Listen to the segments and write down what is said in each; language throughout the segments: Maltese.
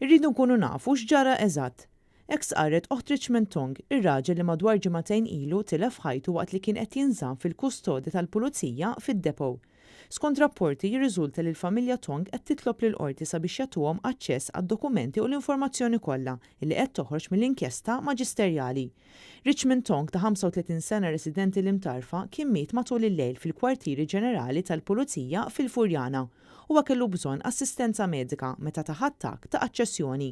Irridu nkunu nafu x'ġara eżatt. Hekk sqarret oħt Richmond Tong, ir-raġel li madwar ġimagħtejn ilu tilef ħajtu waqt li kien qed jinżamm fil-kustodja tal-pulizija fid-depow. Skont rapporti jirriżulta li l-familja Tong qed titlob lil qorti sabiex jagħtuhom aċċess għad-dokumenti u l-informazzjoni kollha li qed toħroġ mill-inkjesta maġisterjali. Richmond Tong ta' 35 sena residenti l-imtarfa kien miet matul il-lejl fil-kwartieri ġenerali tal-Pulizija fil-Furjana huwa kellu bżonn assistenza medika meta taħa attakk ta' aċċessjoni.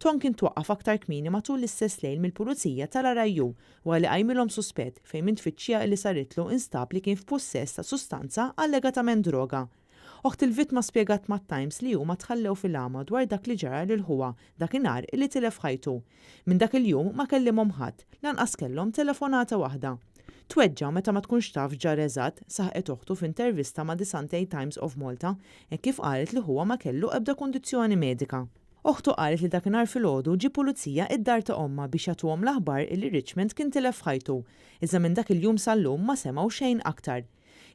Tong kien twaqqaf aktar kmieni matul l-istess lejl mill-Pulizija tal-RIU wara li qajmilhom suspett fejn minn tfittxija li saritlu instab li kien f'possess ta' sustanza allegatament droga. Oħt il-vittma spjegat mat-Times li huma tħallew fil-għama dwar dak li ġara lil huwa dakinhar li tilef ħajtu. Minn dak il-jum ma kellimhom ħadd, lanqas kellhom telefonata waħda. Tweġġa' meta ma tkunx taf ġar eżatt saħqet oħtu f'intervista ma' The Sunday Times of Malta hekk kif qalet li huwa ma kellu ebda kundizzjoni medika. Oħtu qalet li dakinhar filgħodu ġie pulizija id-dar ta' omma biex jagħtuhom l-aħbar li Richmond kien tilef ħajtu, iżda minn dak il-jum sal-lum ma semgħu xejn aktar.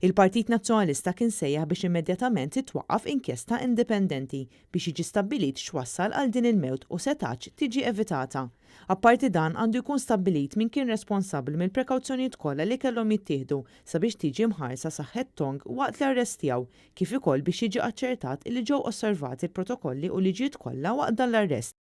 Il-Partit Nazzjonalista kien sejjaħ biex immedjatament titwaqqaf inkjesta indipendenti biex jiġi stabbilit x'wassal għal din il-mewt u setax tiġi evitata. Apparti dan għandu jkun stabbilit min kien responsabbli mill-prekawzjonijiet kollha li kellhom jittieħdu sabiex tiġi mħarsa saħħet Tong waqt l-arrest tiegħu, kif ukoll biex jiġi aċċertat li ġew osservati l-protokolli u liġijiet kollha waqt dan l-arrest.